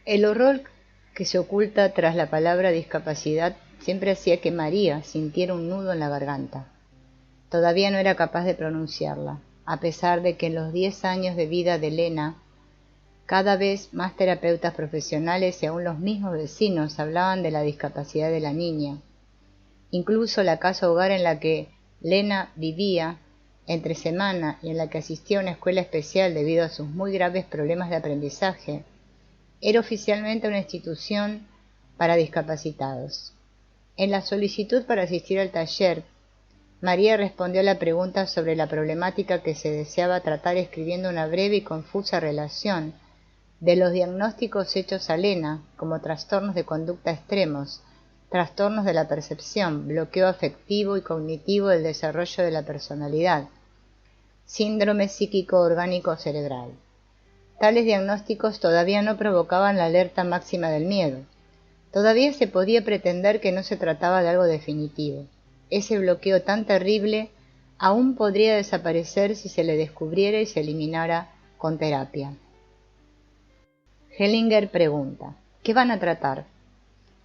El horror que se oculta tras la palabra discapacidad siempre hacía que María sintiera un nudo en la garganta. Todavía no era capaz de pronunciarla, a pesar de que en los 10 años de vida de Lena, cada vez más terapeutas profesionales y aún los mismos vecinos hablaban de la discapacidad de la niña. Incluso la casa hogar en la que Lena vivía entre semana y en la que asistía a una escuela especial debido a sus muy graves problemas de aprendizaje, era oficialmente una institución para discapacitados. En la solicitud para asistir al taller, María respondió a la pregunta sobre la problemática que se deseaba tratar escribiendo una breve y confusa relación de los diagnósticos hechos a Lena como trastornos de conducta extremos, trastornos de la percepción, bloqueo afectivo y cognitivo del desarrollo de la personalidad, síndrome psíquico orgánico cerebral. Tales diagnósticos todavía no provocaban la alerta máxima del miedo. Todavía se podía pretender que no se trataba de algo definitivo. Ese bloqueo tan terrible aún podría desaparecer si se le descubriera y se eliminara con terapia. Hellinger pregunta: ¿qué van a tratar?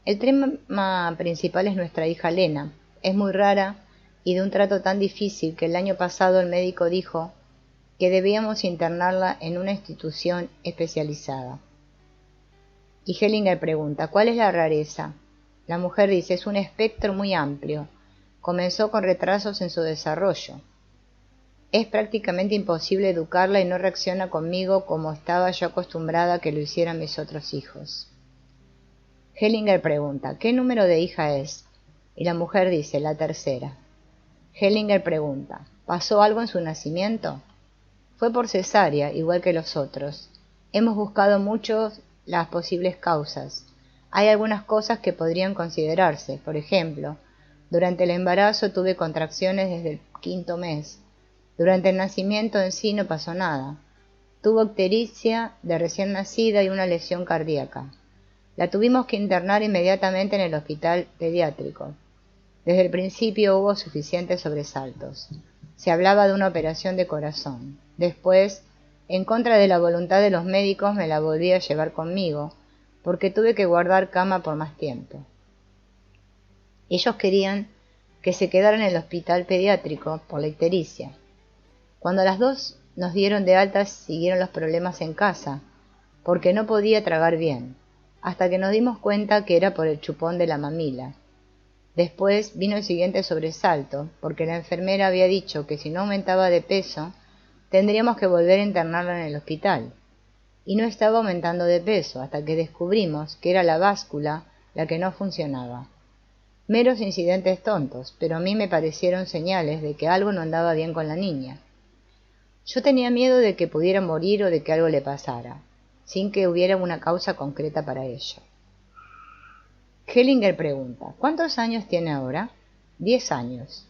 El tema principal es nuestra hija Lena. Es muy rara y de un trato tan difícil que el año pasado el médico dijo que debíamos internarla en una institución especializada. Y Hellinger pregunta: ¿cuál es la rareza? La mujer dice: es un espectro muy amplio. Comenzó con retrasos en su desarrollo. Es prácticamente imposible educarla y no reacciona conmigo como estaba yo acostumbrada a que lo hicieran mis otros hijos. Hellinger pregunta: ¿qué número de hija es? Y la mujer dice: la tercera. Hellinger pregunta: ¿pasó algo en su nacimiento? Fue por cesárea, igual que los otros. Hemos buscado mucho las posibles causas. Hay algunas cosas que podrían considerarse. Por ejemplo, durante el embarazo tuve contracciones desde el 5º mes. Durante el nacimiento en sí no pasó nada. Tuvo ictericia de recién nacida y una lesión cardíaca. La tuvimos que internar inmediatamente en el hospital pediátrico. Desde el principio hubo suficientes sobresaltos. Se hablaba de una operación de corazón. Después, en contra de la voluntad de los médicos, me la volví a llevar conmigo, porque tuve que guardar cama por más tiempo. Ellos querían que se quedara en el hospital pediátrico por la ictericia. Cuando las dos nos dieron de alta, siguieron los problemas en casa, porque no podía tragar bien, hasta que nos dimos cuenta que era por el chupón de la mamila. Después vino el siguiente sobresalto, porque la enfermera había dicho que si no aumentaba de peso, tendríamos que volver a internarla en el hospital. Y no estaba aumentando de peso, hasta que descubrimos que era la báscula la que no funcionaba. Meros incidentes tontos, pero a mí me parecieron señales de que algo no andaba bien con la niña. Yo tenía miedo de que pudiera morir o de que algo le pasara, sin que hubiera una causa concreta para ello. Hellinger pregunta: ¿cuántos años tiene ahora? 10 años.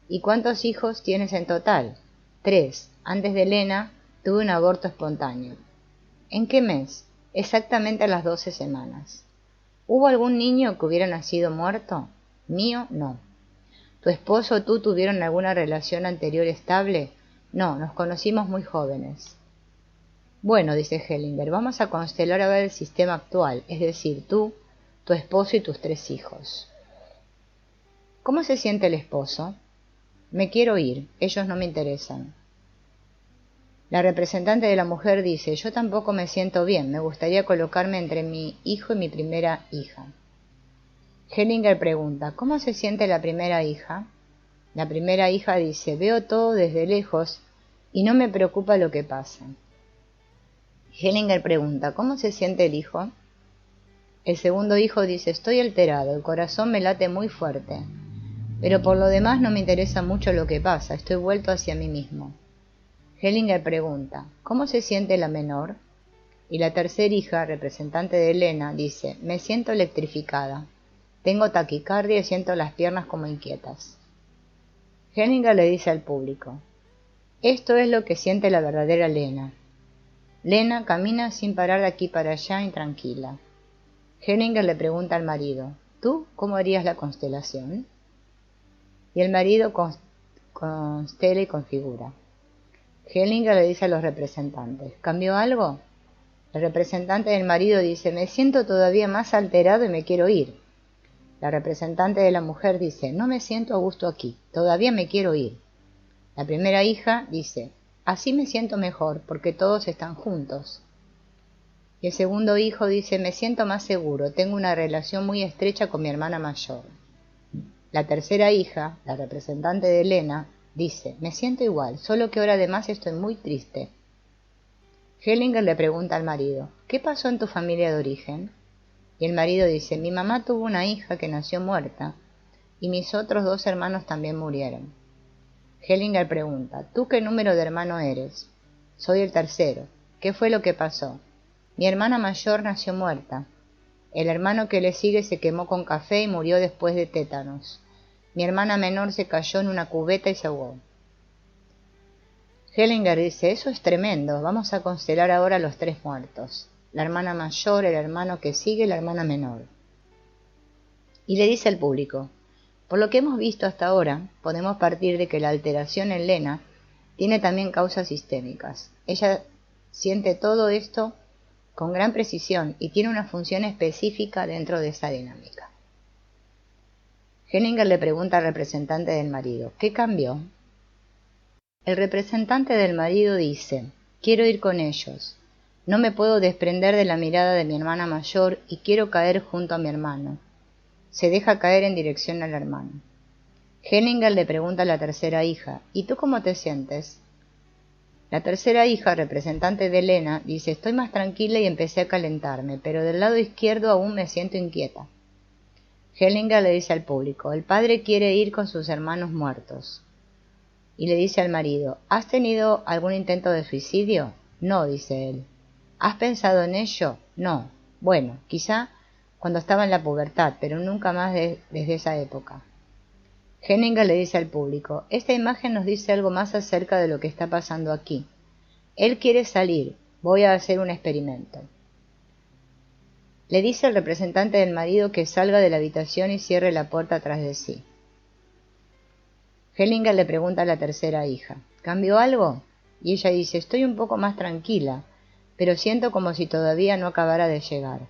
¿Y cuántos hijos tienes en total? 3. Antes de Lena tuve un aborto espontáneo. ¿En qué mes? Exactamente a las 12 semanas. ¿Hubo algún niño que hubiera nacido muerto? Mío, no. ¿Tu esposo o tú tuvieron alguna relación anterior estable? No, nos conocimos muy jóvenes. Bueno, dice Hellinger, vamos a constelar a ver el sistema actual, es decir, tú, tu esposo y tus 3 hijos. ¿Cómo se siente el esposo? Me quiero ir, ellos no me interesan. La representante de la mujer dice: yo tampoco me siento bien, me gustaría colocarme entre mi hijo y mi primera hija. Hellinger pregunta: ¿cómo se siente la primera hija? La primera hija dice: veo todo desde lejos y no me preocupa lo que pasa. Hellinger pregunta: ¿cómo se siente el hijo? El segundo hijo dice: estoy alterado, el corazón me late muy fuerte, pero por lo demás no me interesa mucho lo que pasa, estoy vuelto hacia mí mismo. Hellinger pregunta: ¿cómo se siente la menor? Y la tercera hija, representante de Lena, dice: me siento electrificada, tengo taquicardia y siento las piernas como inquietas. Hellinger le dice al público: esto es lo que siente la verdadera Lena. Lena camina sin parar de aquí para allá, intranquila. Hellinger le pregunta al marido: ¿tú cómo harías la constelación? Y el marido constela y configura. Hellinger le dice a los representantes: ¿cambió algo? El representante del marido dice: me siento todavía más alterado y me quiero ir. La representante de la mujer dice: no me siento a gusto aquí, todavía me quiero ir. La primera hija dice: así me siento mejor, porque todos están juntos. Y el segundo hijo dice: me siento más seguro, tengo una relación muy estrecha con mi hermana mayor. La tercera hija, la representante de Elena, dice: me siento igual, solo que ahora además estoy muy triste. Hellinger le pregunta al marido: ¿qué pasó en tu familia de origen? Y el marido dice: mi mamá tuvo una hija que nació muerta, y mis otros 2 hermanos también murieron. Hellinger pregunta: ¿tú qué número de hermano eres? Soy el tercero. ¿Qué fue lo que pasó? Mi hermana mayor nació muerta. El hermano que le sigue se quemó con café y murió después de tétanos. Mi hermana menor se cayó en una cubeta y se ahogó. Hellinger dice: eso es tremendo, vamos a constelar ahora los 3 muertos. La hermana mayor, el hermano que sigue y la hermana menor. Y le dice al público: por lo que hemos visto hasta ahora, podemos partir de que la alteración en Lena tiene también causas sistémicas. Ella siente todo esto con gran precisión y tiene una función específica dentro de esa dinámica. Hellinger le pregunta al representante del marido: ¿qué cambió? El representante del marido dice: quiero ir con ellos. No me puedo desprender de la mirada de mi hermana mayor y quiero caer junto a mi hermano. Se deja caer en dirección al hermano. Hellinger le pregunta a la tercera hija: ¿y tú cómo te sientes? La tercera hija, representante de Elena, dice: estoy más tranquila y empecé a calentarme, pero del lado izquierdo aún me siento inquieta. Hellinger le dice al público: el padre quiere ir con sus hermanos muertos. Y le dice al marido: ¿has tenido algún intento de suicidio? No, dice él. ¿Has pensado en ello? No. Bueno, quizá cuando estaba en la pubertad, pero nunca más desde esa época. Hellinger le dice al público: esta imagen nos dice algo más acerca de lo que está pasando aquí. Él quiere salir, voy a hacer un experimento. Le dice al representante del marido que salga de la habitación y cierre la puerta tras de sí. Hellinger le pregunta a la tercera hija: ¿cambió algo? Y ella dice: estoy un poco más tranquila, pero siento como si todavía no acabara de llegar.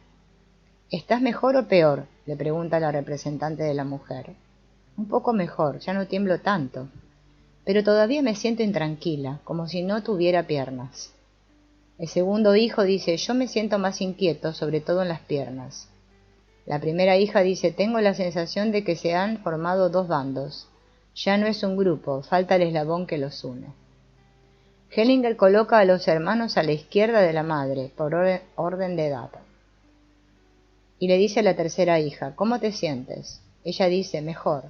¿Estás mejor o peor?, le pregunta la representante de la mujer. Un poco mejor, ya no tiemblo tanto, pero todavía me siento intranquila, como si no tuviera piernas. El segundo hijo dice: yo me siento más inquieto, sobre todo en las piernas. La primera hija dice: tengo la sensación de que se han formado 2 bandos. Ya no es un grupo, falta el eslabón que los une. Hellinger coloca a los hermanos a la izquierda de la madre, por orden de edad. Y le dice a la tercera hija: ¿cómo te sientes? Ella dice: mejor.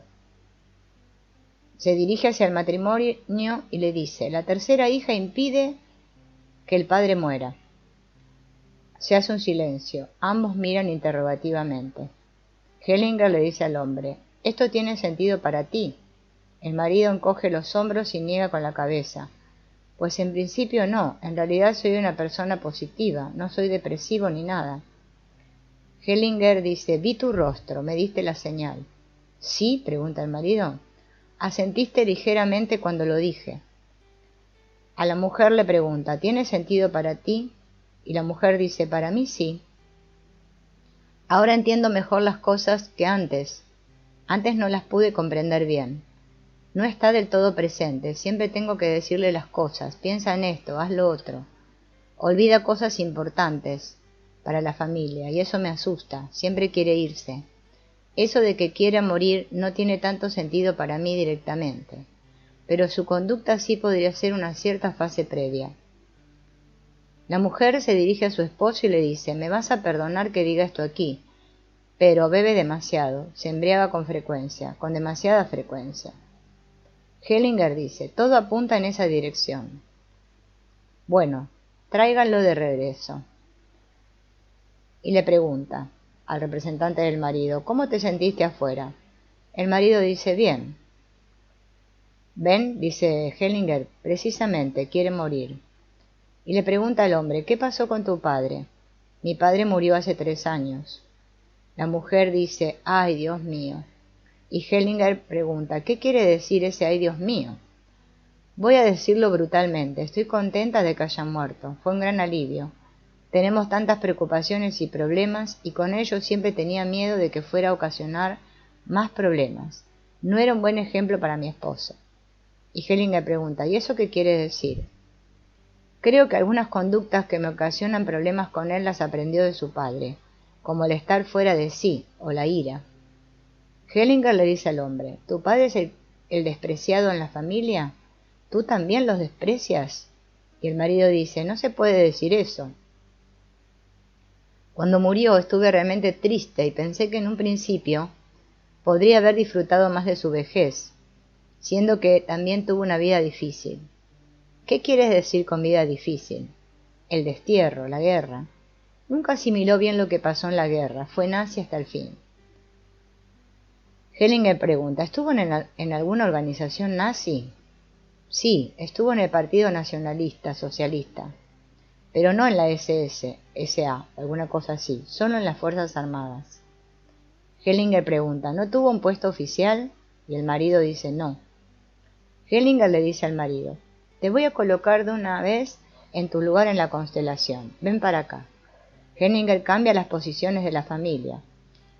Se dirige hacia el matrimonio y le dice: la tercera hija impide que el padre muera. Se hace un silencio. Ambos miran interrogativamente. Hellinger le dice al hombre: esto tiene sentido para ti. El marido encoge los hombros y niega con la cabeza. Pues en principio no, en realidad soy una persona positiva, no soy depresivo ni nada. Hellinger dice: vi tu rostro, me diste la señal. ¿Sí?, pregunta el marido. Asentiste ligeramente cuando lo dije. A la mujer le pregunta: ¿tiene sentido para ti? Y la mujer dice: para mí sí. Ahora entiendo mejor las cosas que antes. Antes no las pude comprender bien. No está del todo presente, siempre tengo que decirle las cosas: piensa en esto, haz lo otro. Olvida cosas importantes para la familia, y eso me asusta, siempre quiere irse. Eso de que quiera morir no tiene tanto sentido para mí directamente, pero su conducta sí podría ser una cierta fase previa. La mujer se dirige a su esposo y le dice: me vas a perdonar que diga esto aquí, pero bebe demasiado, se embriaga con frecuencia, con demasiada frecuencia. Hellinger dice: todo apunta en esa dirección. Bueno, tráiganlo de regreso. Y le pregunta al representante del marido: ¿cómo te sentiste afuera? El marido dice: bien. ¿Ven?, dice Hellinger, precisamente, quiere morir. Y le pregunta al hombre: ¿qué pasó con tu padre? Mi padre murió hace 3 años. La mujer dice: ¡ay, Dios mío! Y Hellinger pregunta: ¿qué quiere decir ese ay, Dios mío? Voy a decirlo brutalmente: estoy contenta de que haya muerto, fue un gran alivio. Tenemos tantas preocupaciones y problemas, y con ello siempre tenía miedo de que fuera a ocasionar más problemas. No era un buen ejemplo para mi esposo. Y Hellinger pregunta, ¿y eso qué quiere decir? Creo que algunas conductas que me ocasionan problemas con él las aprendió de su padre, como el estar fuera de sí, o la ira. Hellinger le dice al hombre, ¿tu padre es el despreciado en la familia? ¿Tú también los desprecias? Y el marido dice, no se puede decir eso. Cuando murió estuve realmente triste y pensé que en un principio podría haber disfrutado más de su vejez, siendo que también tuvo una vida difícil. ¿Qué quieres decir con vida difícil? El destierro, la guerra. Nunca asimiló bien lo que pasó en la guerra, fue nazi hasta el fin. Hellinger pregunta, ¿estuvo en alguna organización nazi? Sí, estuvo en el Partido Nacionalista Socialista, pero no en la SS, SA, alguna cosa así, solo en las Fuerzas Armadas. Hellinger pregunta, ¿no tuvo un puesto oficial? Y el marido dice, no. Hellinger le dice al marido, te voy a colocar de una vez en tu lugar en la constelación, ven para acá. Hellinger cambia las posiciones de la familia.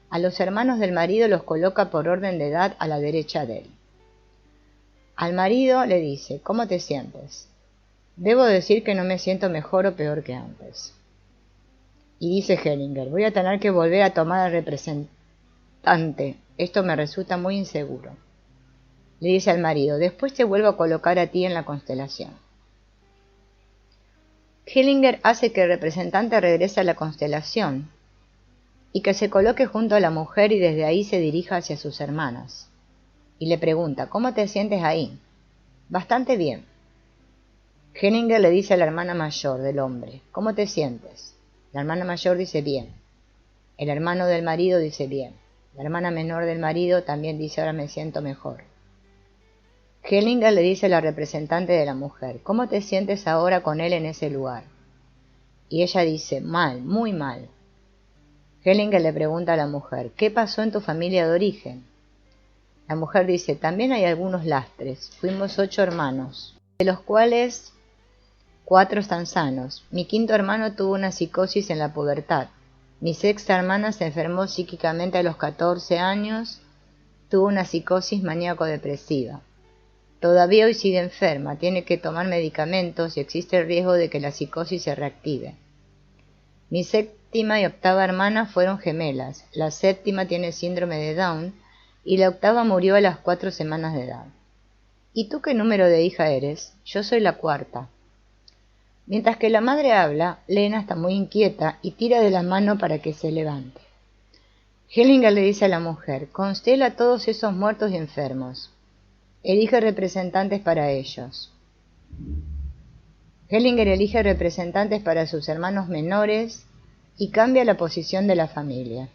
A los hermanos del marido los coloca por orden de edad a la derecha de él. Al marido le dice, ¿cómo te sientes? Debo decir que no me siento mejor o peor que antes. Y dice Hellinger, voy a tener que volver a tomar al representante. Esto me resulta muy inseguro. Le dice al marido, después te vuelvo a colocar a ti en la constelación. Hellinger hace que el representante regrese a la constelación y que se coloque junto a la mujer y desde ahí se dirija hacia sus hermanas. Y le pregunta, ¿cómo te sientes ahí? Bastante bien. Hellinger le dice a la hermana mayor del hombre, ¿cómo te sientes? La hermana mayor dice bien. El hermano del marido dice bien. La hermana menor del marido también dice ahora me siento mejor. Hellinger le dice a la representante de la mujer, ¿cómo te sientes ahora con él en ese lugar? Y ella dice, mal, muy mal. Hellinger le pregunta a la mujer, ¿qué pasó en tu familia de origen? La mujer dice, también hay algunos lastres, fuimos 8 hermanos, de los cuales 4 están sanos. Mi 5.º hermano tuvo una psicosis en la pubertad. Mi 6ª hermana se enfermó psíquicamente a los 14 años, tuvo una psicosis maníaco-depresiva. Todavía hoy sigue enferma, tiene que tomar medicamentos y existe el riesgo de que la psicosis se reactive. Mi 7ª y 8ª hermana fueron gemelas, la 7ª tiene síndrome de Down y la 8ª murió a las 4 semanas de edad. ¿Y tú qué número de hija eres? Yo soy la 4ª. Mientras que la madre habla, Lena está muy inquieta y tira de la mano para que se levante. Hellinger le dice a la mujer, constela todos esos muertos y enfermos. Elige representantes para ellos. Hellinger elige representantes para sus hermanos menores y cambia la posición de la familia.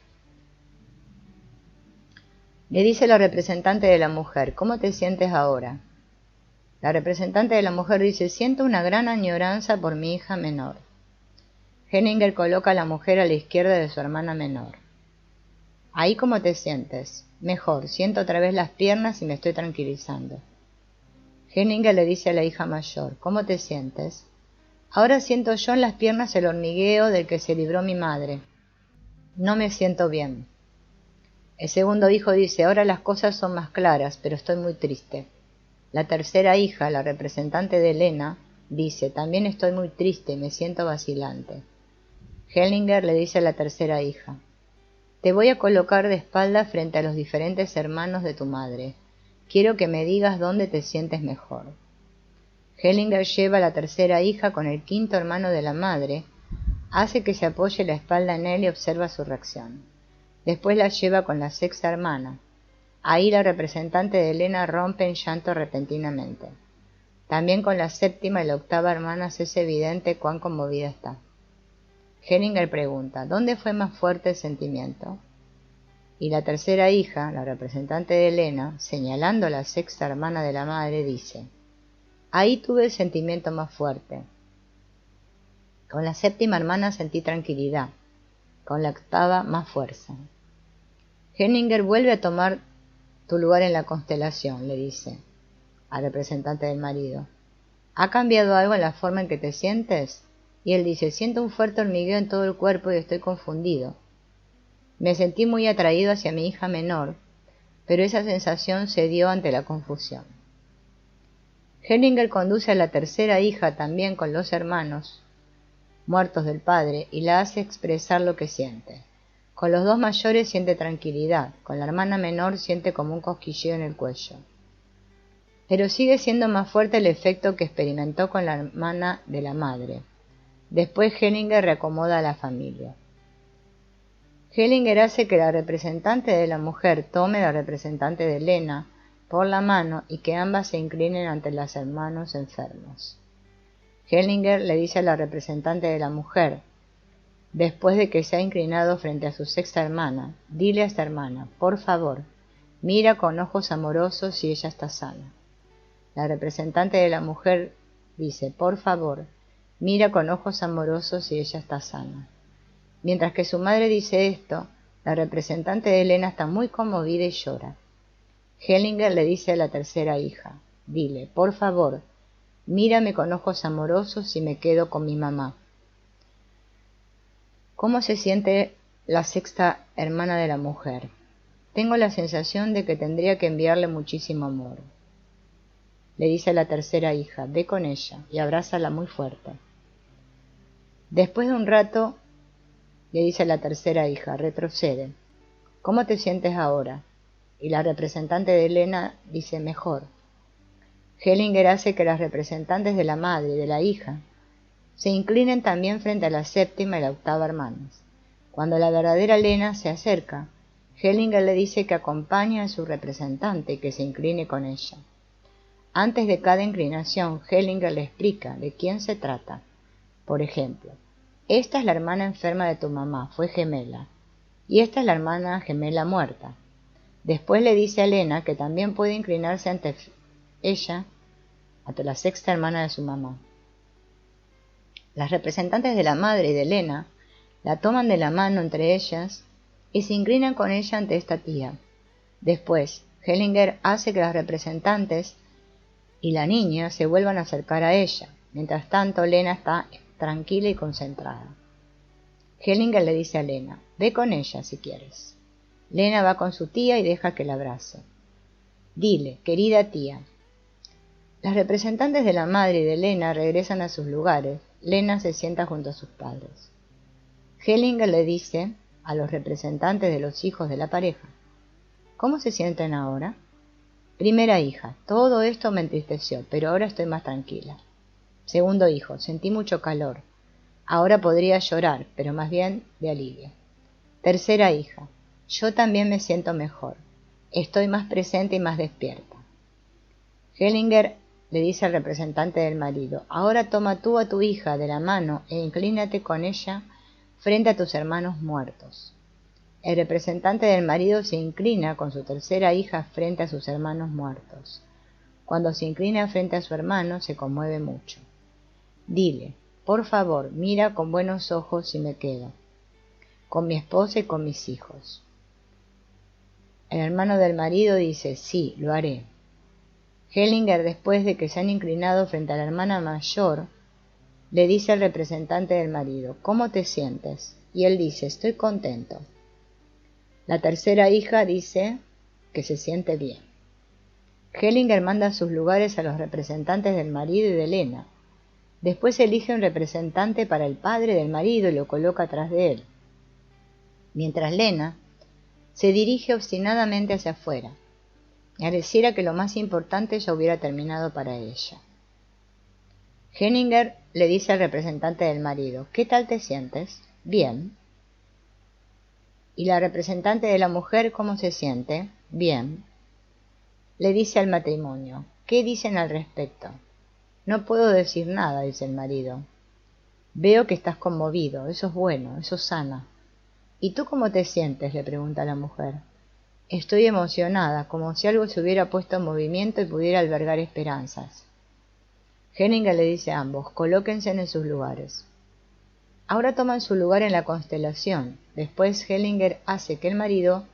Le dice la representante de la mujer, ¿cómo te sientes ahora? La representante de la mujer dice, siento una gran añoranza por mi hija menor. Hellinger coloca a la mujer a la izquierda de su hermana menor. ¿Ahí cómo te sientes? Mejor, siento otra vez las piernas y me estoy tranquilizando. Hellinger le dice a la hija mayor, ¿cómo te sientes? Ahora siento yo en las piernas el hormigueo del que se libró mi madre. No me siento bien. El segundo hijo dice, ahora las cosas son más claras, pero estoy muy triste. La 3ª hija, la representante de Elena, dice, también estoy muy triste, me siento vacilante. Hellinger le dice a la 3ª hija, te voy a colocar de espalda frente a los diferentes hermanos de tu madre. Quiero que me digas dónde te sientes mejor. Hellinger lleva a la 3ª hija con el 5.º hermano de la madre, hace que se apoye la espalda en él y observa su reacción. Después la lleva con la 6ª hermana. Ahí la representante de Elena rompe en llanto repentinamente. También con la 7ª y la 8ª hermanas es evidente cuán conmovida está. Hellinger pregunta, ¿dónde fue más fuerte el sentimiento? Y la 3ª hija, la representante de Elena, señalando a la 6ª hermana de la madre, dice, ahí tuve el sentimiento más fuerte. Con la 7ª hermana sentí tranquilidad, con la 8ª más fuerza. Hellinger vuelve a tomar tu lugar en la constelación, le dice al representante del marido. ¿Ha cambiado algo en la forma en que te sientes? Y él dice, siento un fuerte hormigueo en todo el cuerpo y estoy confundido. Me sentí muy atraído hacia mi hija menor, pero esa sensación cedió ante la confusión. Hellinger conduce a la tercera hija también con los hermanos muertos del padre y la hace expresar lo que siente. Con los dos mayores siente tranquilidad, con la hermana menor siente como un cosquilleo en el cuello. Pero sigue siendo más fuerte el efecto que experimentó con la hermana de la madre. Después Hellinger reacomoda a la familia. Hellinger hace que la representante de la mujer tome la representante de Lena por la mano y que ambas se inclinen ante los hermanos enfermos. Hellinger le dice a la representante de la mujer, después de que se ha inclinado frente a su sexta hermana, dile a esta hermana, por favor, mira con ojos amorosos si ella está sana. La representante de la mujer dice, por favor, mira con ojos amorosos si ella está sana. Mientras que su madre dice esto, la representante de Elena está muy conmovida y llora. Hellinger le dice a la tercera hija, dile, por favor, mírame con ojos amorosos si me quedo con mi mamá. ¿Cómo se siente la sexta hermana de la mujer? Tengo la sensación de que tendría que enviarle muchísimo amor. Le dice a la tercera hija, ve con ella y abrázala muy fuerte. Después de un rato, le dice a la tercera hija, retrocede. ¿Cómo te sientes ahora? Y la representante de Elena dice, mejor. Hellinger hace que las representantes de la madre y de la hija se inclinen también frente a la séptima y la octava hermanas. Cuando la verdadera Lena se acerca, Hellinger le dice que acompañe a su representante y que se incline con ella. Antes de cada inclinación, Hellinger le explica de quién se trata. Por ejemplo, esta es la hermana enferma de tu mamá, fue gemela, y esta es la hermana gemela muerta. Después le dice a Lena que también puede inclinarse ante ella, ante la sexta hermana de su mamá. Las representantes de la madre y de Lena la toman de la mano entre ellas y se inclinan con ella ante esta tía. Después, Hellinger hace que las representantes y la niña se vuelvan a acercar a ella. Mientras tanto, Lena está tranquila y concentrada. Hellinger le dice a Lena, ve con ella si quieres. Lena va con su tía y deja que la abrace. Dile, querida tía. Las representantes de la madre y de Lena regresan a sus lugares. Lena se sienta junto a sus padres. Hellinger le dice a los representantes de los hijos de la pareja, ¿cómo se sienten ahora? Primera hija, todo esto me entristeció, pero ahora estoy más tranquila. Segundo hijo, sentí mucho calor. Ahora podría llorar, pero más bien de alivio. Tercera hija, yo también me siento mejor. Estoy más presente y más despierta. Hellinger le dice al representante del marido, ahora toma tú a tu hija de la mano e inclínate con ella frente a tus hermanos muertos. El representante del marido se inclina con su tercera hija frente a sus hermanos muertos. Cuando se inclina frente a su hermano se conmueve mucho. Dile, por favor, mira con buenos ojos si me quedo, con mi esposa y con mis hijos. El hermano del marido dice, sí, lo haré. Hellinger, después de que se han inclinado frente a la hermana mayor, le dice al representante del marido, ¿cómo te sientes? Y él dice, estoy contento. La tercera hija dice que se siente bien. Hellinger manda a sus lugares a los representantes del marido y de Lena. Después elige un representante para el padre del marido y lo coloca atrás de él. Mientras Lena se dirige obstinadamente hacia afuera. Pareciera que lo más importante ya hubiera terminado para ella. Hellinger le dice al representante del marido, ¿qué tal te sientes? Bien. ¿Y la representante de la mujer cómo se siente? Bien. Le dice al matrimonio, ¿qué dicen al respecto? No puedo decir nada, dice el marido. Veo que estás conmovido, eso es bueno, eso sana. ¿Y tú cómo te sientes? Le pregunta la mujer. Estoy emocionada, como si algo se hubiera puesto en movimiento y pudiera albergar esperanzas. Hellinger le dice a ambos, colóquense en sus lugares. Ahora toman su lugar en la constelación. Después Hellinger hace que el marido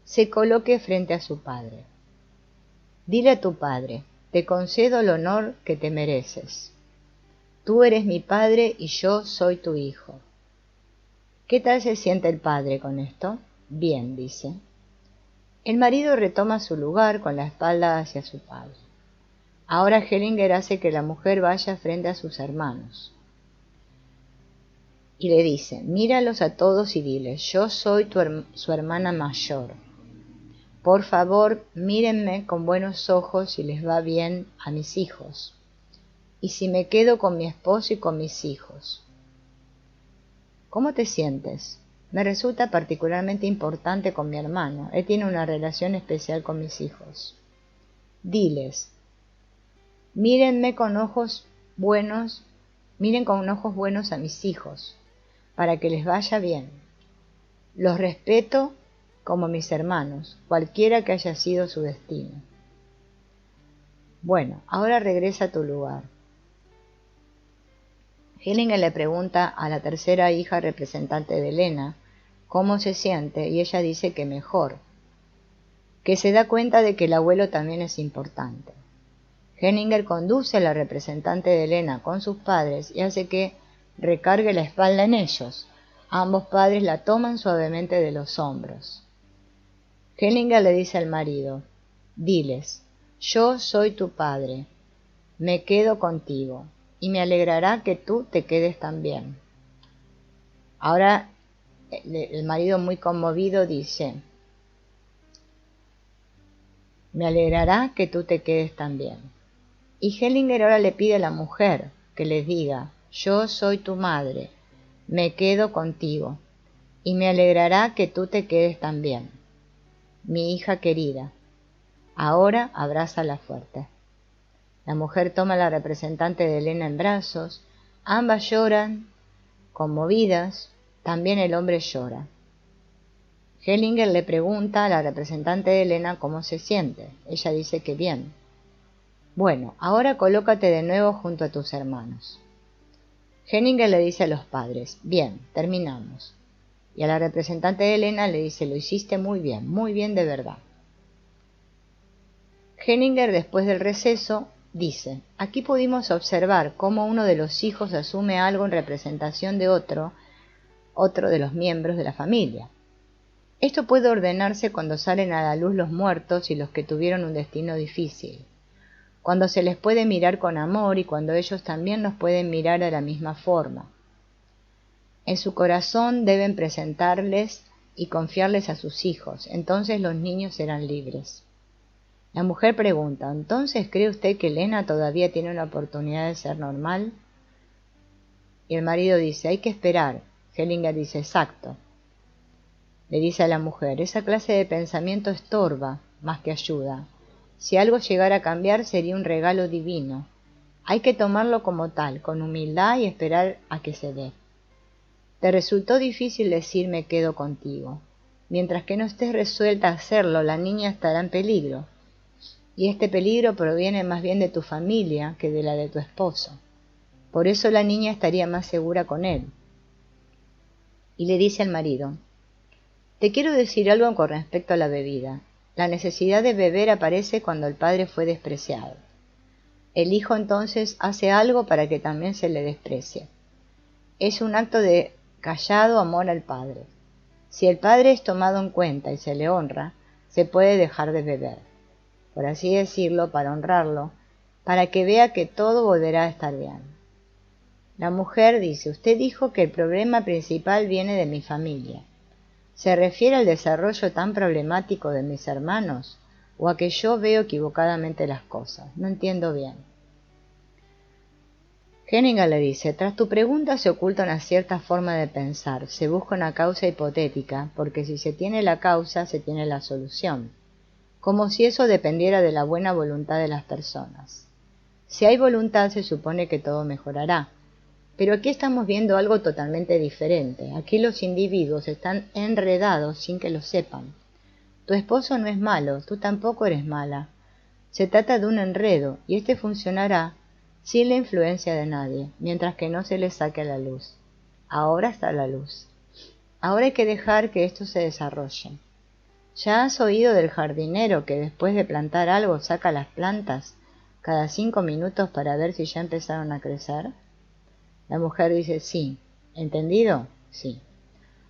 se coloque frente a su padre. Dile a tu padre, te concedo el honor que te mereces. Tú eres mi padre y yo soy tu hijo. ¿Qué tal se siente el padre con esto? Bien, dice. El marido retoma su lugar con la espalda hacia su padre. Ahora Hellinger hace que la mujer vaya frente a sus hermanos. Y le dice, míralos a todos y diles, yo soy su hermana mayor. Por favor, mírenme con buenos ojos si les va bien a mis hijos. Y si me quedo con mi esposo y con mis hijos. ¿Cómo te sientes? Me resulta particularmente importante con mi hermano. Él tiene una relación especial con mis hijos. Diles, miren con ojos buenos a mis hijos, para que les vaya bien. Los respeto como mis hermanos, cualquiera que haya sido su destino. Bueno, ahora regresa a tu lugar. Hellinger le pregunta a la tercera hija representante de Elena cómo se siente y ella dice que mejor, que se da cuenta de que el abuelo también es importante. Hellinger conduce a la representante de Elena con sus padres y hace que recargue la espalda en ellos. Ambos padres la toman suavemente de los hombros. Hellinger le dice al marido, diles, yo soy tu padre, me quedo contigo, y me alegrará que tú te quedes también. Ahora el marido muy conmovido dice, me alegrará que tú te quedes también. Y Hellinger ahora le pide a la mujer que les diga, yo soy tu madre, me quedo contigo, y me alegrará que tú te quedes también. Mi hija querida, ahora abrázala fuerte. La mujer toma a la representante de Elena en brazos, ambas lloran, conmovidas, también el hombre llora. Hellinger le pregunta a la representante de Elena cómo se siente. Ella dice que bien. Bueno, ahora colócate de nuevo junto a tus hermanos. Hellinger le dice a los padres, bien, terminamos. Y a la representante de Elena le dice, lo hiciste muy bien de verdad. Hellinger, después del receso, dice, aquí pudimos observar cómo uno de los hijos asume algo en representación de otro de los miembros de la familia. Esto puede ordenarse cuando salen a la luz los muertos y los que tuvieron un destino difícil, cuando se les puede mirar con amor y cuando ellos también nos pueden mirar de la misma forma. En su corazón deben presentarles y confiarles a sus hijos, entonces los niños serán libres. La mujer pregunta, ¿entonces cree usted que Elena todavía tiene una oportunidad de ser normal? Y el marido dice, hay que esperar. Hellinger dice, exacto. Le dice a la mujer, esa clase de pensamiento estorba más que ayuda. Si algo llegara a cambiar sería un regalo divino. Hay que tomarlo como tal, con humildad y esperar a que se dé. Te resultó difícil decir me quedo contigo. Mientras que no estés resuelta a hacerlo, la niña estará en peligro. Y este peligro proviene más bien de tu familia que de la de tu esposo. Por eso la niña estaría más segura con él. Y le dice al marido, te quiero decir algo con respecto a la bebida. La necesidad de beber aparece cuando el padre fue despreciado. El hijo entonces hace algo para que también se le desprecie. Es un acto de callado amor al padre. Si el padre es tomado en cuenta y se le honra, se puede dejar de beber, por así decirlo, para honrarlo, para que vea que todo volverá a estar bien. La mujer dice, usted dijo que el problema principal viene de mi familia. ¿Se refiere al desarrollo tan problemático de mis hermanos o a que yo veo equivocadamente las cosas? No entiendo bien. Hellinger le dice, tras tu pregunta se oculta una cierta forma de pensar, se busca una causa hipotética, porque si se tiene la causa, se tiene la solución, como si eso dependiera de la buena voluntad de las personas. Si hay voluntad, se supone que todo mejorará. Pero aquí estamos viendo algo totalmente diferente. Aquí los individuos están enredados sin que lo sepan. Tu esposo no es malo, tú tampoco eres mala. Se trata de un enredo, y este funcionará sin la influencia de nadie, mientras que no se le saque a la luz. Ahora está la luz. Ahora hay que dejar que esto se desarrolle. ¿Ya has oído del jardinero que después de plantar algo saca las plantas cada 5 minutos para ver si ya empezaron a crecer? La mujer dice sí. ¿Entendido? Sí.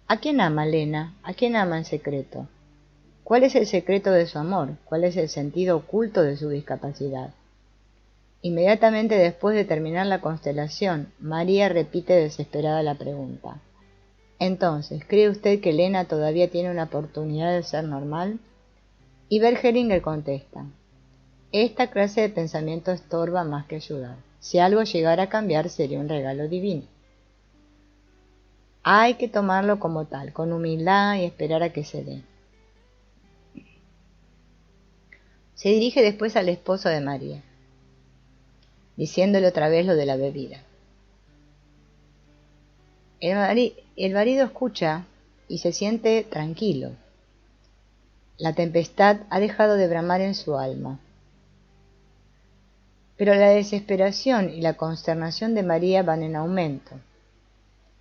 ¿A quién ama Lena? ¿A quién ama en secreto? ¿Cuál es el secreto de su amor? ¿Cuál es el sentido oculto de su discapacidad? Inmediatamente después de terminar la constelación, María repite desesperada la pregunta. Entonces, ¿cree usted que Lena todavía tiene una oportunidad de ser normal? Y Bergelinger contesta, esta clase de pensamiento estorba más que ayudar. Si algo llegara a cambiar sería un regalo divino. Hay que tomarlo como tal, con humildad y esperar a que se dé. Se dirige después al esposo de María, diciéndole otra vez lo de la bebida. El marido escucha y se siente tranquilo. La tempestad ha dejado de bramar en su alma. Pero la desesperación y la consternación de María van en aumento.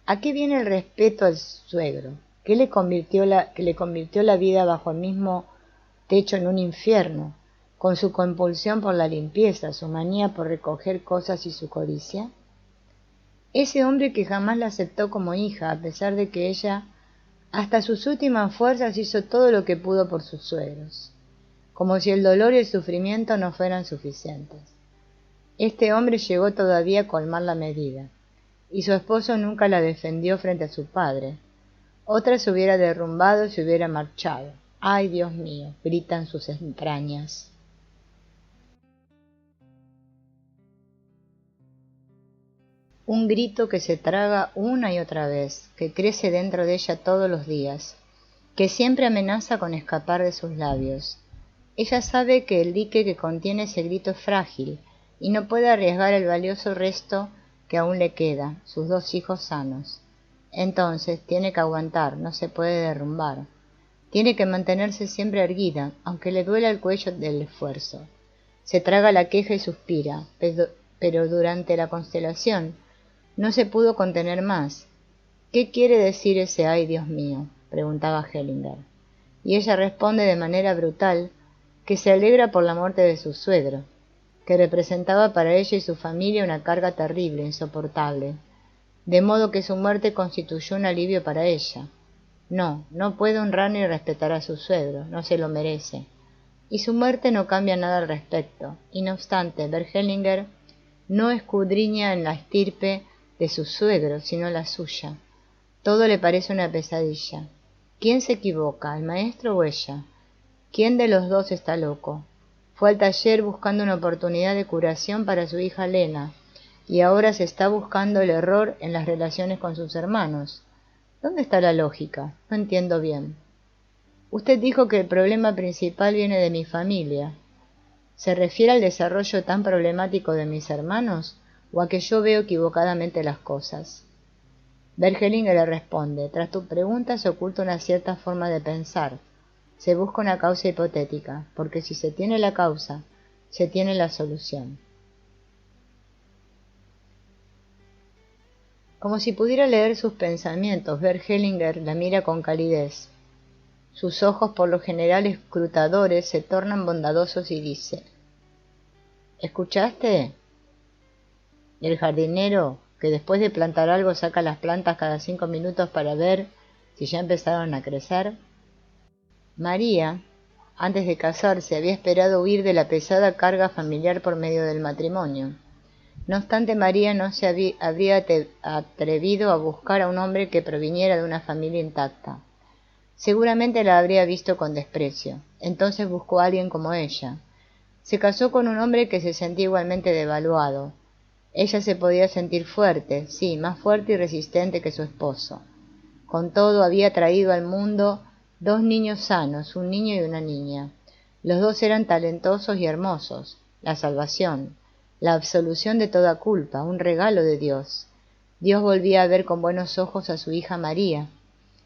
¿A qué viene el respeto al suegro? ¿Qué le convirtió la vida bajo el mismo techo en un infierno, con su compulsión por la limpieza, su manía por recoger cosas y su codicia? Ese hombre que jamás la aceptó como hija, a pesar de que ella, hasta sus últimas fuerzas, hizo todo lo que pudo por sus suegros, como si el dolor y el sufrimiento no fueran suficientes. Este hombre llegó todavía a colmar la medida, y su esposo nunca la defendió frente a su padre. Otra se hubiera derrumbado y se hubiera marchado. ¡Ay, Dios mío!, gritan sus entrañas. Un grito que se traga una y otra vez, que crece dentro de ella todos los días, que siempre amenaza con escapar de sus labios. Ella sabe que el dique que contiene ese grito es frágil, y no puede arriesgar el valioso resto que aún le queda, sus 2 hijos sanos. Entonces tiene que aguantar, no se puede derrumbar. Tiene que mantenerse siempre erguida, aunque le duela el cuello del esfuerzo. Se traga la queja y suspira, pero durante la constelación no se pudo contener más. ¿Qué quiere decir ese ay, Dios mío?, preguntaba Hellinger. Y ella responde de manera brutal que se alegra por la muerte de su suegro, que representaba para ella y su familia una carga terrible, insoportable, de modo que su muerte constituyó un alivio para ella. No puede honrar ni respetar a su suegro, no se lo merece, y su muerte no cambia nada al respecto, y no obstante, Bergelinger no escudriña en la estirpe de su suegro, sino la suya. Todo le parece una pesadilla. ¿Quién se equivoca, el maestro o ella? ¿Quién de los dos está loco? Fue al taller buscando una oportunidad de curación para su hija Lena, y ahora se está buscando el error en las relaciones con sus hermanos. ¿Dónde está la lógica? No entiendo bien. Usted dijo que el problema principal viene de mi familia. ¿Se refiere al desarrollo tan problemático de mis hermanos, o a que yo veo equivocadamente las cosas? Bergelinger le responde, tras tu pregunta se oculta una cierta forma de pensar. Se busca una causa hipotética, porque si se tiene la causa, se tiene la solución. Como si pudiera leer sus pensamientos, Bergelinger la mira con calidez. Sus ojos, por lo general escrutadores, se tornan bondadosos y dice, ¿escuchaste? El jardinero, que después de plantar algo saca las plantas cada 5 minutos para ver si ya empezaron a crecer. María, antes de casarse, había esperado huir de la pesada carga familiar por medio del matrimonio. No obstante, María no se habría atrevido a buscar a un hombre que proviniera de una familia intacta. Seguramente la habría visto con desprecio. Entonces buscó a alguien como ella. Se casó con un hombre que se sentía igualmente devaluado. Ella se podía sentir fuerte, sí, más fuerte y resistente que su esposo. Con todo, había traído al mundo 2 niños sanos, un niño y una niña. Los 2 eran talentosos y hermosos. La salvación, la absolución de toda culpa, un regalo de Dios. Dios volvía a ver con buenos ojos a su hija María,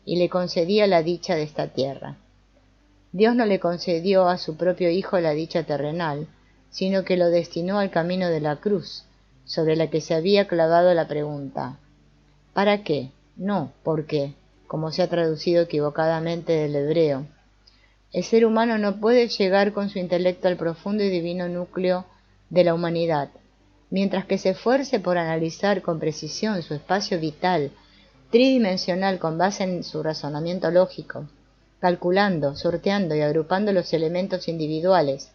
y le concedía la dicha de esta tierra. Dios no le concedió a su propio hijo la dicha terrenal, sino que lo destinó al camino de la cruz, sobre la que se había clavado la pregunta, ¿para qué? No, ¿por qué?, como se ha traducido equivocadamente del hebreo. El ser humano no puede llegar con su intelecto al profundo y divino núcleo de la humanidad. mientras que se esfuerce por analizar con precisión su espacio vital tridimensional con base en su razonamiento lógico, calculando, sorteando y agrupando los elementos individuales,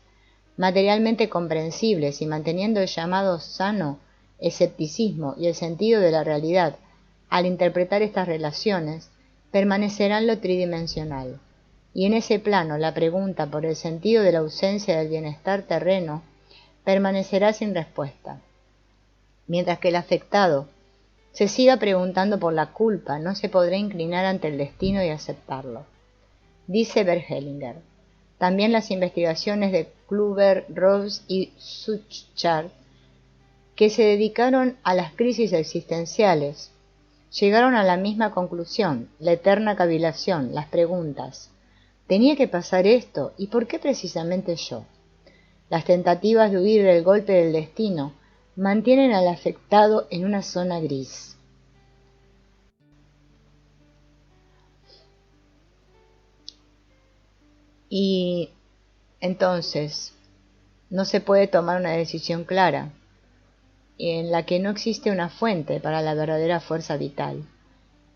materialmente comprensibles y manteniendo el llamado sano escepticismo y el sentido de la realidad al interpretar estas relaciones, permanecerá en lo tridimensional. Y en ese plano la pregunta por el sentido de la ausencia del bienestar terreno permanecerá sin respuesta. Mientras que el afectado se siga preguntando por la culpa, no se podrá inclinar ante el destino y aceptarlo. Dice Bert Hellinger. También las investigaciones de Kluber, Rawls y Suchard, que se dedicaron a las crisis existenciales, llegaron a la misma conclusión, la eterna cavilación, las preguntas. ¿Tenía que pasar esto? ¿Y por qué precisamente yo? Las tentativas de huir del golpe del destino mantienen al afectado en una zona gris. Y entonces no se puede tomar una decisión clara, en la que no existe una fuente para la verdadera fuerza vital.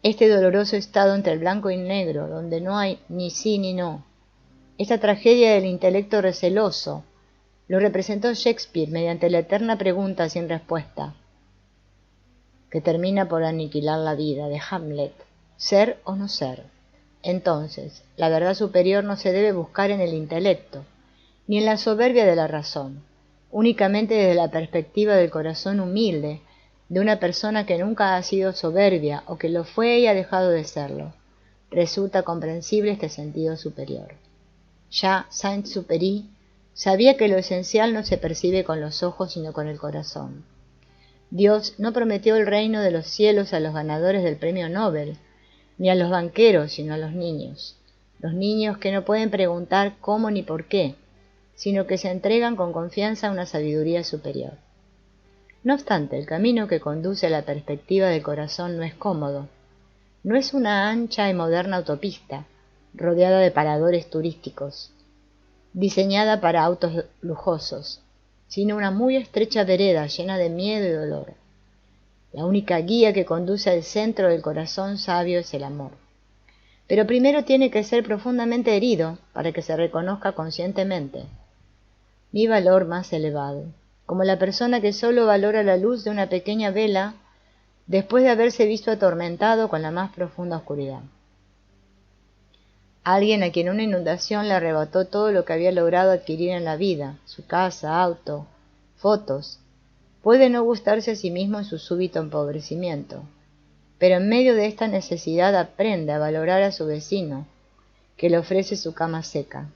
Este doloroso estado entre el blanco y el negro, donde no hay ni sí ni no. Esta tragedia del intelecto receloso lo representó Shakespeare mediante la eterna pregunta sin respuesta, que termina por aniquilar la vida, de Hamlet: ¿ser o no ser? Entonces, la verdad superior no se debe buscar en el intelecto, ni en la soberbia de la razón, únicamente desde la perspectiva del corazón humilde de una persona que nunca ha sido soberbia o que lo fue y ha dejado de serlo. Resulta comprensible este sentido superior. Ya Saint-Exupéry sabía que lo esencial no se percibe con los ojos sino con el corazón. Dios no prometió el reino de los cielos a los ganadores del premio Nobel, ni a los banqueros, sino a los niños que no pueden preguntar cómo ni por qué, sino que se entregan con confianza a una sabiduría superior. No obstante, el camino que conduce a la perspectiva del corazón no es cómodo. No es una ancha y moderna autopista, rodeada de paradores turísticos, diseñada para autos lujosos, sino una muy estrecha vereda llena de miedo y dolor. La única guía que conduce al centro del corazón sabio es el amor. Pero primero tiene que ser profundamente herido para que se reconozca conscientemente. Mi valor más elevado, como la persona que sólo valora la luz de una pequeña vela después de haberse visto atormentado con la más profunda oscuridad. Alguien a quien una inundación le arrebató todo lo que había logrado adquirir en la vida, su casa, auto, fotos, puede no gustarse a sí mismo en su súbito empobrecimiento, pero en medio de esta necesidad aprende a valorar a su vecino, que le ofrece su cama seca.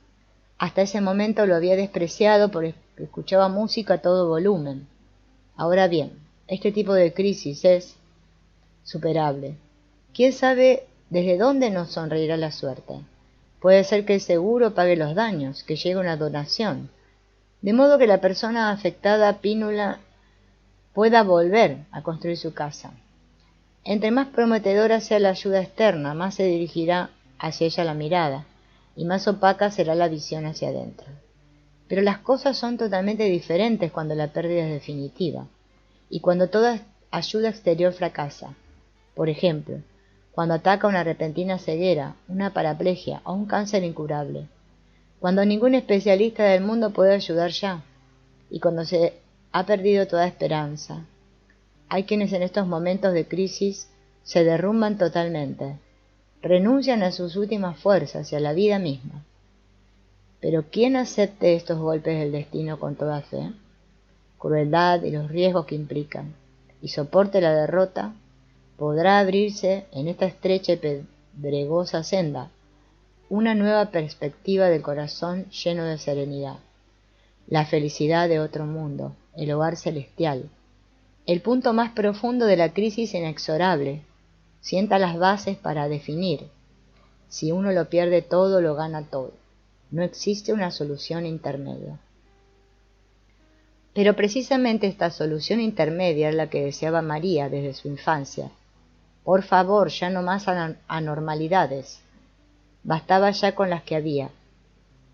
Hasta ese momento lo había despreciado porque escuchaba música a todo volumen. Ahora bien, este tipo de crisis es superable. ¿Quién sabe desde dónde nos sonreirá la suerte? Puede ser que el seguro pague los daños, que llegue una donación, de modo que la persona afectada pínula pueda volver a construir su casa. Entre más prometedora sea la ayuda externa, más se dirigirá hacia ella la mirada, y más opaca será la visión hacia adentro. Pero las cosas son totalmente diferentes cuando la pérdida es definitiva, y cuando toda ayuda exterior fracasa. Por ejemplo, cuando ataca una repentina ceguera, una paraplegia o un cáncer incurable, cuando ningún especialista del mundo puede ayudar ya, y cuando se ha perdido toda esperanza. Hay quienes en estos momentos de crisis se derrumban totalmente, renuncian a sus últimas fuerzas y a la vida misma. Pero ¿quién acepte estos golpes del destino con toda fe, crueldad y los riesgos que implican, y soporte la derrota, podrá abrirse en esta estrecha y pedregosa senda una nueva perspectiva del corazón lleno de serenidad, la felicidad de otro mundo, el hogar celestial, el punto más profundo de la crisis inexorable, sienta las bases para definir. Si uno lo pierde todo, lo gana todo. No existe una solución intermedia. Pero precisamente esta solución intermedia es la que deseaba María desde su infancia. Por favor, ya no más anormalidades. Bastaba ya con las que había.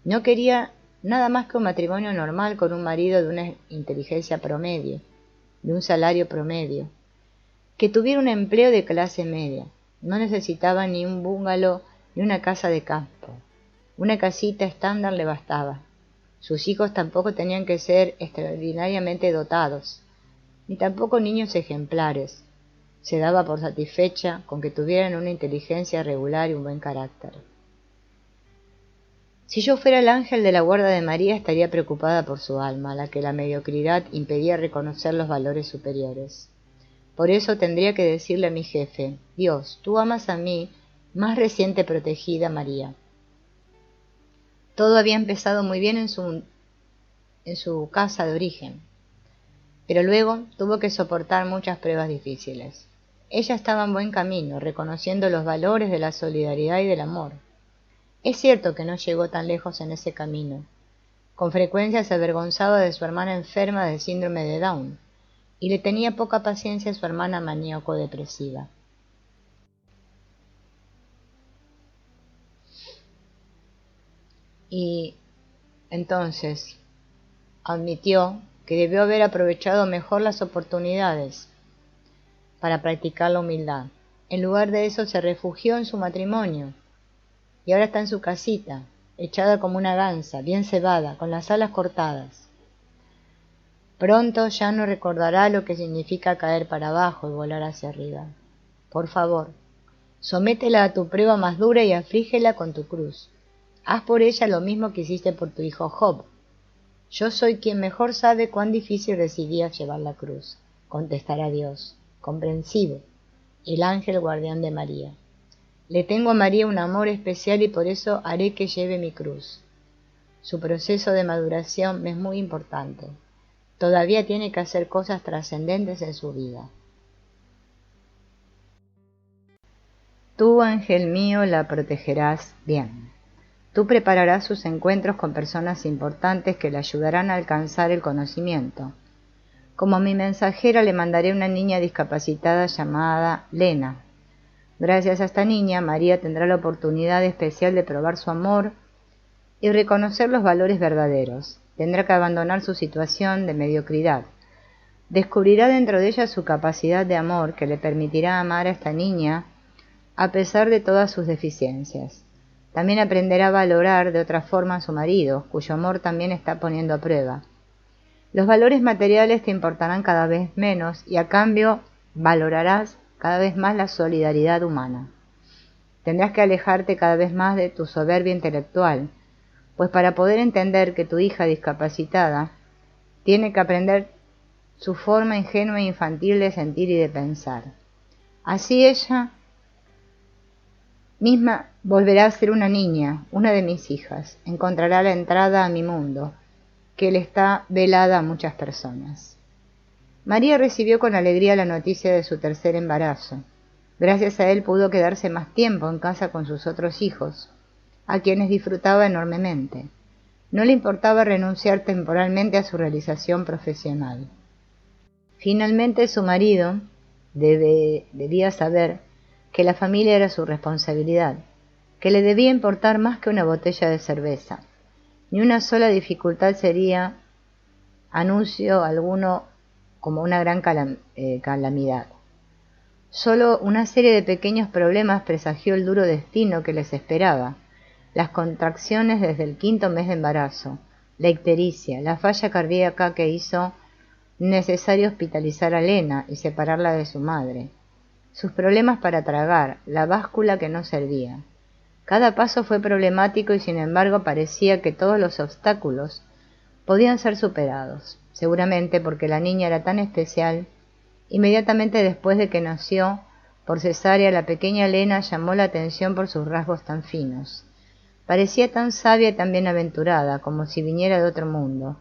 No quería nada más que un matrimonio normal con un marido de una inteligencia promedio, de un salario promedio, que tuviera un empleo de clase media. No necesitaba ni un bungalow ni una casa de campo. Una casita estándar le bastaba. Sus hijos tampoco tenían que ser extraordinariamente dotados, ni tampoco niños ejemplares. Se daba por satisfecha con que tuvieran una inteligencia regular y un buen carácter. Si yo fuera el ángel de la guarda de María, estaría preocupada por su alma, a la que la mediocridad impedía reconocer los valores superiores. Por eso tendría que decirle a mi jefe: Dios, tú amas a mi más reciente protegida María. Todo había empezado muy bien en su casa de origen, pero luego tuvo que soportar muchas pruebas difíciles. Ella estaba en buen camino, reconociendo los valores de la solidaridad y del amor. Es cierto que no llegó tan lejos en ese camino. Con frecuencia se avergonzaba de su hermana enferma de síndrome de Down, y le tenía poca paciencia a su hermana maníaco-depresiva. Y entonces admitió que debió haber aprovechado mejor las oportunidades para practicar la humildad. En lugar de eso se refugió en su matrimonio y ahora está en su casita, echada como una gansa, bien cebada, con las alas cortadas. Pronto ya no recordará lo que significa caer para abajo y volar hacia arriba. Por favor, sométela a tu prueba más dura y aflígela con tu cruz. Haz por ella lo mismo que hiciste por tu hijo Job. Yo soy quien mejor sabe cuán difícil recibía llevar la cruz, contestará Dios, comprensivo, el ángel guardián de María. Le tengo a María un amor especial y por eso haré que lleve mi cruz. Su proceso de maduración es muy importante. Todavía tiene que hacer cosas trascendentes en su vida. Tú, ángel mío, la protegerás bien. Tú prepararás sus encuentros con personas importantes que le ayudarán a alcanzar el conocimiento. Como mi mensajera le mandaré una niña discapacitada llamada Lena. Gracias a esta niña, María tendrá la oportunidad especial de probar su amor y reconocer los valores verdaderos. Tendrá que abandonar su situación de mediocridad. Descubrirá dentro de ella su capacidad de amor que le permitirá amar a esta niña a pesar de todas sus deficiencias. También aprenderá a valorar de otra forma a su marido, cuyo amor también está poniendo a prueba. Los valores materiales te importarán cada vez menos y a cambio valorarás cada vez más la solidaridad humana. Tendrás que alejarte cada vez más de tu soberbia intelectual, pues para poder entender que tu hija discapacitada tiene que aprender su forma ingenua e infantil de sentir y de pensar. Así ella misma volverá a ser una niña, una de mis hijas, encontrará la entrada a mi mundo, que le está velada a muchas personas. María recibió con alegría la noticia de su tercer embarazo. Gracias a él pudo quedarse más tiempo en casa con sus otros hijos, a quienes disfrutaba enormemente. No le importaba renunciar temporalmente a su realización profesional. Finalmente su marido debía saber que la familia era su responsabilidad, que le debía importar más que una botella de cerveza. Ni una sola dificultad sería anuncio alguno como una gran calamidad. Solo una serie de pequeños problemas presagió el duro destino que les esperaba: las contracciones desde el 5º mes de embarazo, la ictericia, la falla cardíaca que hizo necesario hospitalizar a Lena y separarla de su madre, sus problemas para tragar, la báscula que no servía. Cada paso fue problemático y sin embargo parecía que todos los obstáculos podían ser superados, seguramente porque la niña era tan especial. Inmediatamente después de que nació por cesárea, la pequeña Lena llamó la atención por sus rasgos tan finos. Parecía tan sabia y tan bienaventurada, como si viniera de otro mundo,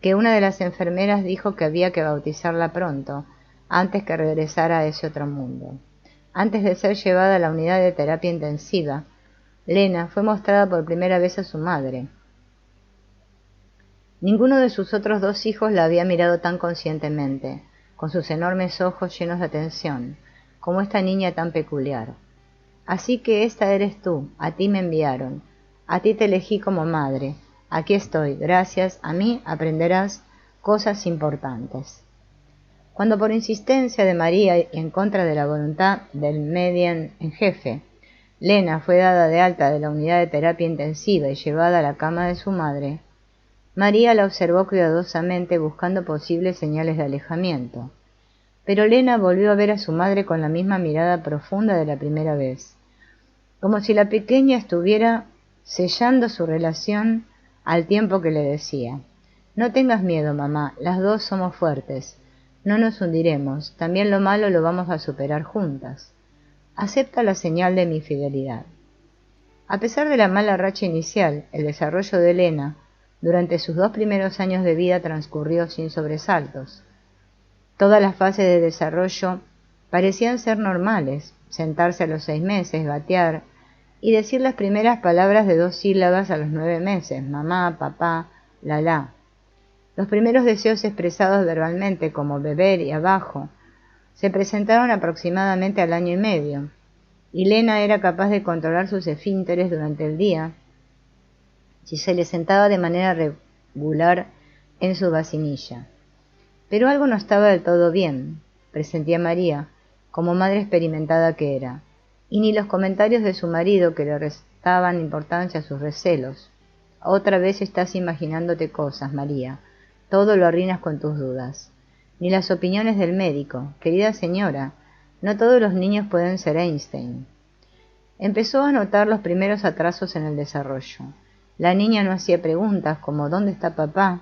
que una de las enfermeras dijo que había que bautizarla pronto, antes que regresara a ese otro mundo. Antes de ser llevada a la unidad de terapia intensiva, Lena fue mostrada por primera vez a su madre. Ninguno de sus otros 2 hijos la había mirado tan conscientemente, con sus enormes ojos llenos de atención, como esta niña tan peculiar. Así que esta eres tú, a ti me enviaron, a ti te elegí como madre, aquí estoy, gracias a mí aprenderás cosas importantes. Cuando por insistencia de María y en contra de la voluntad del médico en jefe, Lena fue dada de alta de la unidad de terapia intensiva y llevada a la cama de su madre, María la observó cuidadosamente buscando posibles señales de alejamiento. Pero Lena volvió a ver a su madre con la misma mirada profunda de la primera vez, como si la pequeña estuviera sellando su relación al tiempo que le decía: «No tengas miedo, mamá, las dos somos fuertes, no nos hundiremos, también lo malo lo vamos a superar juntas. Acepta la señal de mi fidelidad». A pesar de la mala racha inicial, el desarrollo de Lena durante sus 2 primeros años de vida transcurrió sin sobresaltos. Todas las fases de desarrollo parecían ser normales: sentarse a los 6 meses, gatear y decir las primeras palabras de 2 sílabas a los 9 meses, mamá, papá, la. Los primeros deseos expresados verbalmente, como beber y abajo, se presentaron aproximadamente al año y medio, y Lena era capaz de controlar sus esfínteres durante el día si se le sentaba de manera regular en su vacinilla. Pero algo no estaba del todo bien, presentía María, como madre experimentada que era, y ni los comentarios de su marido, que le restaban importancia a sus recelos. «Otra vez estás imaginándote cosas, María. Todo lo arruinas con tus dudas». Ni las opiniones del médico: «Querida señora, no todos los niños pueden ser Einstein». Empezó a notar los primeros atrasos en el desarrollo. La niña no hacía preguntas como «¿Dónde está papá?»,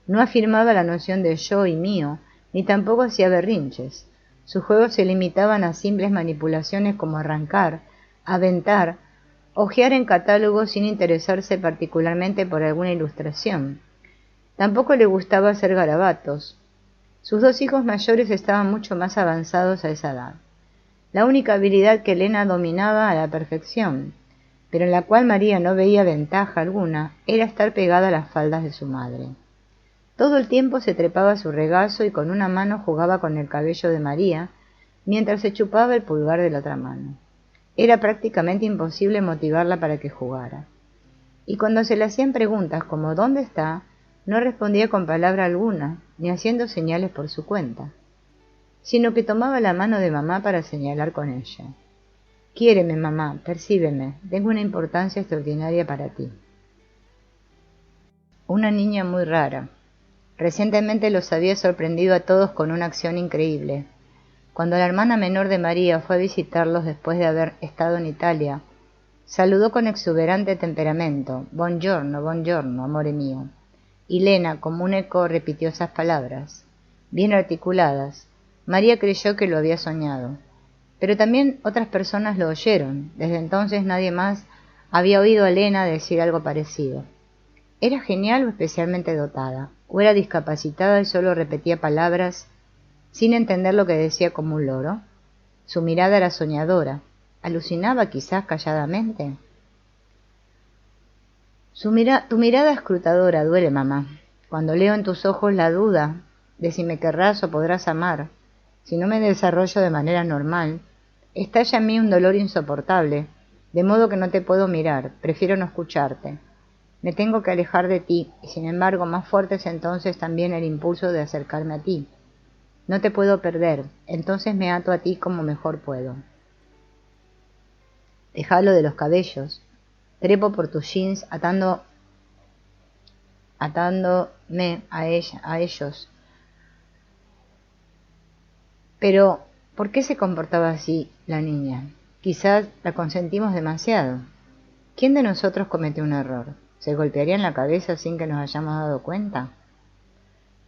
no afirmaba la noción de yo y mío, ni tampoco hacía berrinches. Sus juegos se limitaban a simples manipulaciones como arrancar, aventar, hojear en catálogos sin interesarse particularmente por alguna ilustración. Tampoco le gustaba hacer garabatos. Sus 2 hijos mayores estaban mucho más avanzados a esa edad. La única habilidad que Lena dominaba a la perfección, pero en la cual María no veía ventaja alguna, era estar pegada a las faldas de su madre. Todo el tiempo se trepaba a su regazo y con una mano jugaba con el cabello de María, mientras se chupaba el pulgar de la otra mano. Era prácticamente imposible motivarla para que jugara. Y cuando se le hacían preguntas como «¿Dónde está?», no respondía con palabra alguna, ni haciendo señales por su cuenta, sino que tomaba la mano de mamá para señalar con ella. «Quiéreme, mamá, percíbeme, tengo una importancia extraordinaria para ti». Una niña muy rara. Recientemente los había sorprendido a todos con una acción increíble. Cuando la hermana menor de María fue a visitarlos después de haber estado en Italia, saludó con exuberante temperamento: «Buongiorno, buongiorno, amore mío». Y Lena, como un eco, repitió esas palabras, bien articuladas. María creyó que lo había soñado. Pero también otras personas lo oyeron. Desde entonces nadie más había oído a Lena decir algo parecido. ¿Era genial o especialmente dotada? ¿O era discapacitada y solo repetía palabras sin entender lo que decía como un loro? Su mirada era soñadora. ¿Alucinaba quizás calladamente? Tu mirada escrutadora duele, mamá. Cuando leo en tus ojos la duda de si me querrás o podrás amar, si no me desarrollo de manera normal, estalla en mí un dolor insoportable, de modo que no te puedo mirar, prefiero no escucharte. Me tengo que alejar de ti, y sin embargo más fuerte es entonces también el impulso de acercarme a ti. No te puedo perder, entonces me ato a ti como mejor puedo. Te jalo de los cabellos, trepo por tus jeans atándome a ellos. Pero, ¿por qué se comportaba así la niña? Quizás la consentimos demasiado. ¿Quién de nosotros cometió un error? ¿Se golpearía en la cabeza sin que nos hayamos dado cuenta?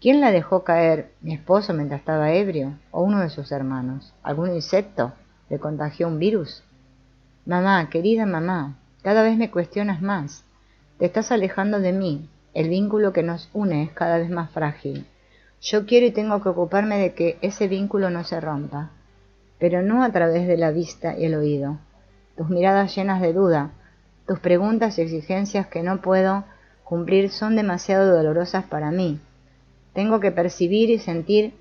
¿Quién la dejó caer? ¿Mi esposo mientras estaba ebrio? ¿O uno de sus hermanos? ¿Algún insecto? ¿Le contagió un virus? Mamá, querida mamá, cada vez me cuestionas más. Te estás alejando de mí. El vínculo que nos une es cada vez más frágil. Yo quiero y tengo que ocuparme de que ese vínculo no se rompa, pero no a través de la vista y el oído. Tus miradas llenas de duda, tus preguntas y exigencias que no puedo cumplir son demasiado dolorosas para mí. Tengo que percibir y sentir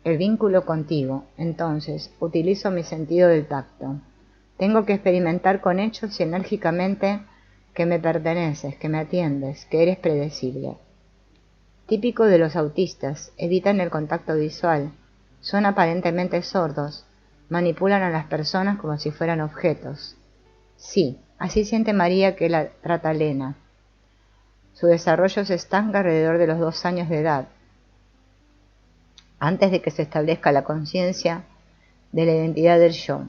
el vínculo contigo, entonces utilizo mi sentido del tacto. Tengo que experimentar con hechos y enérgicamente que me perteneces, que me atiendes, que eres predecible. Típico de los autistas, evitan el contacto visual, Son aparentemente sordos, manipulan a las personas como si fueran objetos. Sí, así siente María que la trata Lena. Su desarrollo se estanca alrededor de los 2 años de edad, antes de que se establezca la conciencia de la identidad del yo.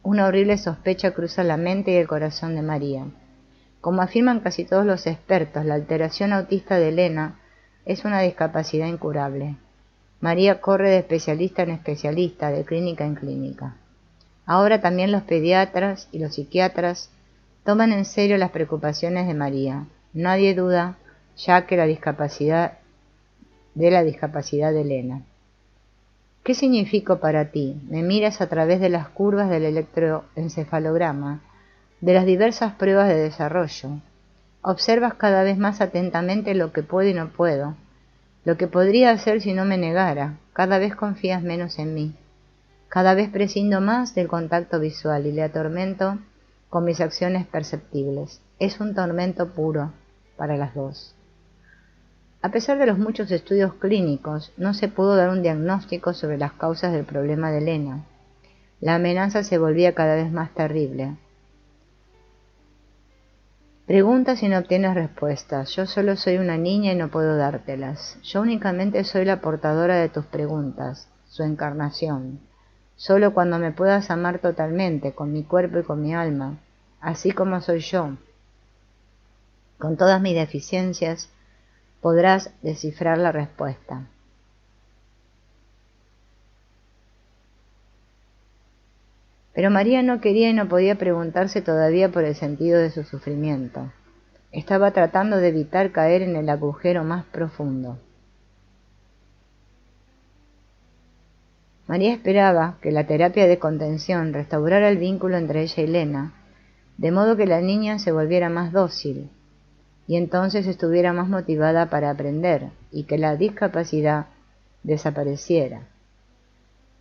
Una horrible sospecha cruza la mente y el corazón de María. Como afirman casi todos los expertos, la alteración autista de Lena es una discapacidad incurable. María corre de especialista en especialista, de clínica en clínica. Ahora también los pediatras y los psiquiatras toman en serio las preocupaciones de María. Nadie duda ya que la discapacidad de Lena. ¿Qué significo para ti? Me miras a través de las curvas del electroencefalograma, de las diversas pruebas de desarrollo. Observas cada vez más atentamente lo que puedo y no puedo, lo que podría hacer si no me negara. Cada vez confías menos en mí. Cada vez prescindo más del contacto visual y le atormento con mis acciones perceptibles. Es un tormento puro para las dos. A pesar de los muchos estudios clínicos, no se pudo dar un diagnóstico sobre las causas del problema de Lena. La amenaza se volvía cada vez más terrible. Preguntas y no obtienes respuestas. Yo solo soy una niña y no puedo dártelas. Yo únicamente soy la portadora de tus preguntas, su encarnación. Solo cuando me puedas amar totalmente, con mi cuerpo y con mi alma, así como soy yo, con todas mis deficiencias, podrás descifrar la respuesta. Pero María no quería y no podía preguntarse todavía por el sentido de su sufrimiento. Estaba tratando de evitar caer en el agujero más profundo. María esperaba que la terapia de contención restaurara el vínculo entre ella y Lena, de modo que la niña se volviera más dócil, y entonces estuviera más motivada para aprender, y que la discapacidad desapareciera.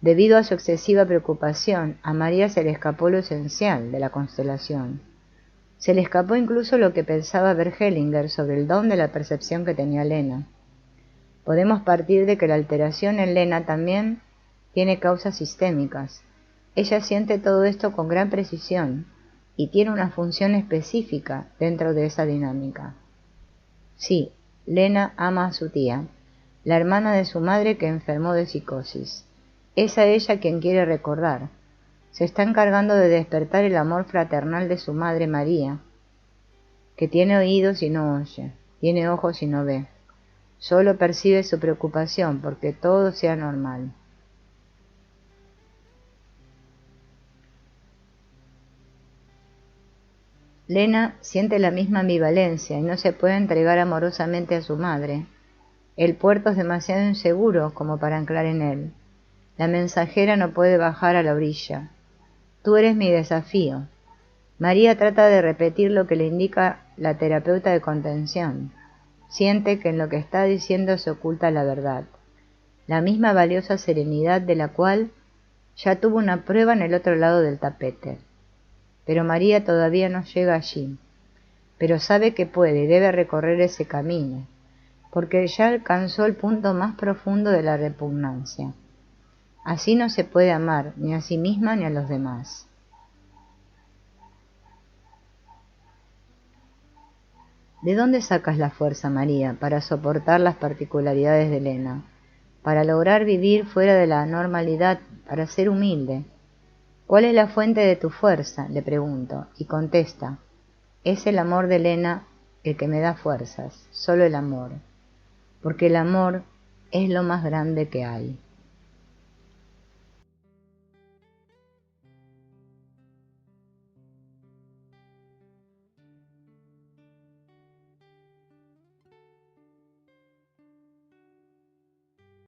Debido a su excesiva preocupación, a María se le escapó lo esencial de la constelación. Se le escapó incluso lo que pensaba Bert Hellinger sobre el don de la percepción que tenía Lena. Podemos partir de que la alteración en Lena también tiene causas sistémicas. Ella siente todo esto con gran precisión y tiene una función específica dentro de esa dinámica. Sí, Lena ama a su tía, la hermana de su madre que enfermó de psicosis. Es a ella quien quiere recordar. Se está encargando de despertar el amor fraternal de su madre María, que tiene oídos y no oye, tiene ojos y no ve. Solo percibe su preocupación porque todo sea normal. Lena siente la misma ambivalencia y no se puede entregar amorosamente a su madre. El puerto es demasiado inseguro como para anclar en él. La mensajera no puede bajar a la orilla. Tú eres mi desafío. María trata de repetir lo que le indica la terapeuta de contención. Siente que en lo que está diciendo se oculta la verdad, la misma valiosa serenidad de la cual ya tuvo una prueba en el otro lado del tapete. Pero María todavía no llega allí, pero sabe que puede y debe recorrer ese camino, porque ya alcanzó el punto más profundo de la repugnancia. Así no se puede amar ni a sí misma ni a los demás. ¿De dónde sacas la fuerza, María, para soportar las particularidades de Lena, para lograr vivir fuera de la normalidad, para ser humilde? ¿Cuál es la fuente de tu fuerza?, le pregunto, y contesta, es el amor de Lena el que me da fuerzas, solo el amor, porque el amor es lo más grande que hay.